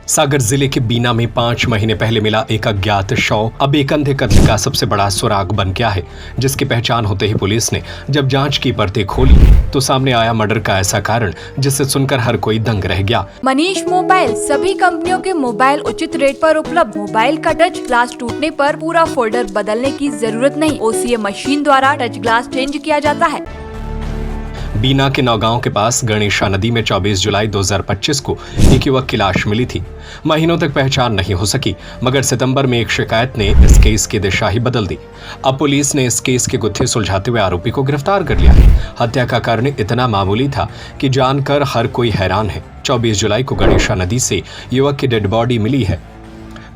सागर जिले के बीना में 5 महीने पहले मिला एक अज्ञात शव अब एक अंधे कत्ल का सबसे बड़ा सुराग बन गया है, जिसकी पहचान होते ही पुलिस ने जब जांच की परतें खोली तो सामने आया मर्डर का ऐसा कारण जिसे सुनकर हर कोई दंग रह गया। मनीष मोबाइल सभी कंपनियों के मोबाइल उचित रेट पर उपलब्ध। मोबाइल का टच ग्लास टूटने पर पूरा फोल्डर बदलने की जरूरत नहीं, OCA मशीन द्वारा टच ग्लास चेंज किया जाता है। बीना के नौगांव के पास गणेशा नदी में 24 जुलाई 2025 को एक युवक की लाश मिली थी। महीनों तक पहचान नहीं हो सकी, मगर सितंबर में एक शिकायत ने इस केस की दिशा ही बदल दी। अब पुलिस ने इस केस के गुत्थे सुलझाते हुए आरोपी को गिरफ्तार कर लिया है। हत्या का कारण इतना मामूली था कि जानकर हर कोई हैरान है। 24 जुलाई को गणेशा नदी से युवक की डेड बॉडी मिली है।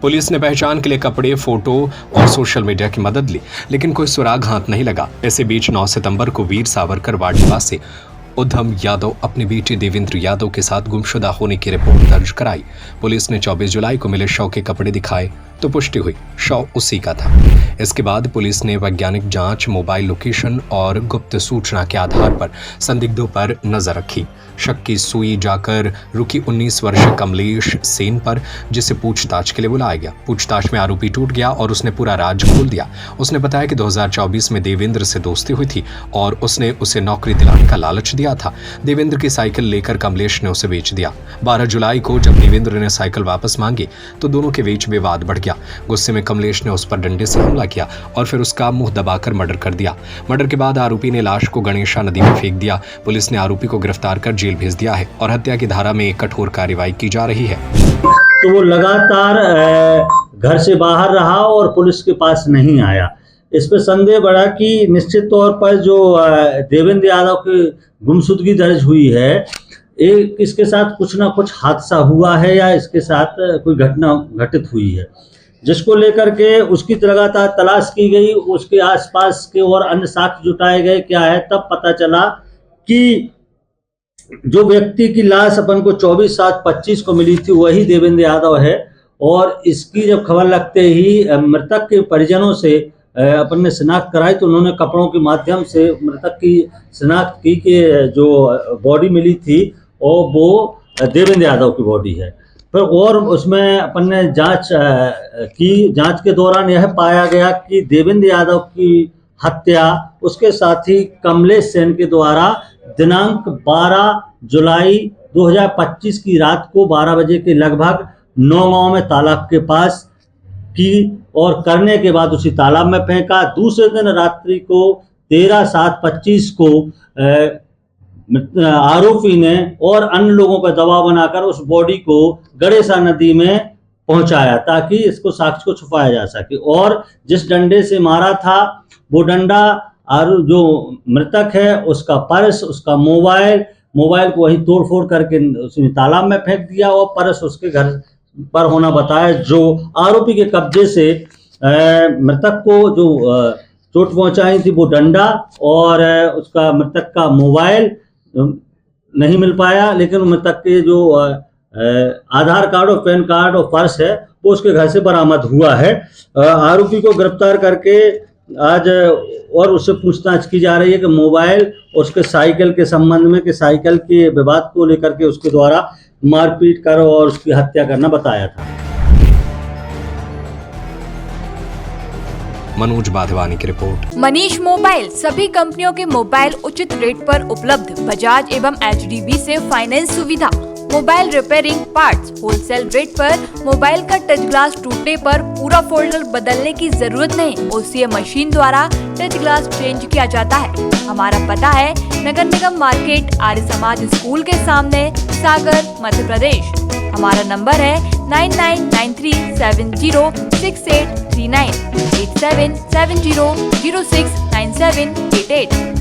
पुलिस ने पहचान के लिए कपड़े, फोटो और सोशल मीडिया की मदद ली, लेकिन कोई सुराग हाथ नहीं लगा। इसी बीच 9 सितंबर को वीर सावरकर वार्ड निवासी उद्धम यादव अपनी बेटी देवेंद्र यादव के साथ गुमशुदा होने की रिपोर्ट दर्ज कराई। पुलिस ने 24 जुलाई को मिले शव के कपड़े दिखाए तो पुष्टि हुई शव उसी का था। इसके बाद पुलिस ने वैज्ञानिक जांच, मोबाइल लोकेशन और गुप्त सूचना के आधार पर संदिग्धों पर नजर रखी। शक की सुई जाकर रुकी 19 वर्षीय कमलेश सेन पर, जिसे पूछताछ के लिए बुलाया गया। पूछताछ में आरोपी टूट गया और उसने पूरा राज खोल दिया। उसने बताया कि 2024 में देवेंद्र से दोस्ती हुई थी और उसने उसे नौकरी दिलाने का लालच दिया था। देवेंद्र की साइकिल लेकर कमलेश ने उसे बेच दिया। 12 जुलाई को जब देवेंद्र ने साइकिल वापस मांगी तो दोनों के बीच विवाद बढ़ गया। गुस्से में कमलेश ने उस पर डंडे से हमला किया और फिर उसका मुंह दबाकर मर्डर कर दिया। मर्डर के बाद आरोपी ने लाश को गणेशा नदी में फेंक दिया। पुलिस ने आरोपी को गिरफ्तार कर जेल भेज दिया है और हत्या की धारा में कठोर कार्रवाई की जा रही है। तो वो लगातार घर से बाहर रहा और पुलिस के पास नहीं आया। इस पर संदेह बढ़ा कि निश्चित तौर पर जो देवेंद्र यादव की गुमशुदगी दर्ज हुई है, इसके साथ कुछ ना कुछ हादसा हुआ है या इसके साथ कोई घटना घटित हुई है, जिसको लेकर के उसकी लगातार तलाश की गई। उसके आसपास के और अन्य साक्ष्य जुटाए गए। क्या है, तब पता चला कि जो व्यक्ति की लाश अपन को 24/7/25 को मिली थी वही देवेंद्र यादव है। और इसकी जब खबर लगते ही मृतक के परिजनों से अपन ने शिनाख्त कराई तो उन्होंने कपड़ों के माध्यम से मृतक की शिनाख्त की कि जो बॉडी मिली थी और वो देवेंद्र यादव की बॉडी है। फिर और उसमें अपन ने जांच की। जांच के दौरान यह पाया गया कि देवेंद्र यादव की हत्या उसके साथी कमलेश सेन के द्वारा दिनांक 12 जुलाई 2025 की रात को 12 बजे के लगभग नौगांव में तालाब के पास की और करने के बाद उसी तालाब में फेंका। दूसरे दिन रात्रि को 13/7/25 को आरोपी ने और अन्य लोगों पर दबाव बनाकर उस बॉडी को गणेशा नदी में पहुंचाया ताकि इसको साक्ष्य को छुपाया जा सके। और जिस डंडे से मारा था वो डंडा जो मृतक है उसका पर्स, उसका मोबाइल को वही तोड़ फोड़ करके उसने तालाब में फेंक दिया और पर्स उसके घर पर होना बताया। जो आरोपी के कब्जे से मृतक को जो चोट पहुंचाई थी वो डंडा और उसका मृतक का मोबाइल नहीं मिल पाया, लेकिन मृतक के जो आधार कार्ड और पैन कार्ड और पर्स है वो उसके घर से बरामद हुआ है। आरोपी को गिरफ्तार करके आज और उससे पूछताछ की जा रही है कि मोबाइल उसके साइकिल के संबंध में, कि साइकिल के विवाद को लेकर के उसके द्वारा मारपीट कर और उसकी हत्या करना बताया था। मनोज बाधवानी की रिपोर्ट। मनीष मोबाइल सभी कंपनियों के मोबाइल उचित रेट पर उपलब्ध। बजाज एवं HDB से फाइनेंस सुविधा। Mobile repairing, parts wholesale rate पर। मोबाइल का टच ग्लास टूटने पर पूरा फोल्डर बदलने की जरूरत नहीं, OCA मशीन द्वारा टच ग्लास चेंज किया जाता है। हमारा पता है नगर निगम मार्केट, आर्य समाज स्कूल के सामने, सागर, मध्य प्रदेश। हमारा नंबर है 9993706839 8770069788।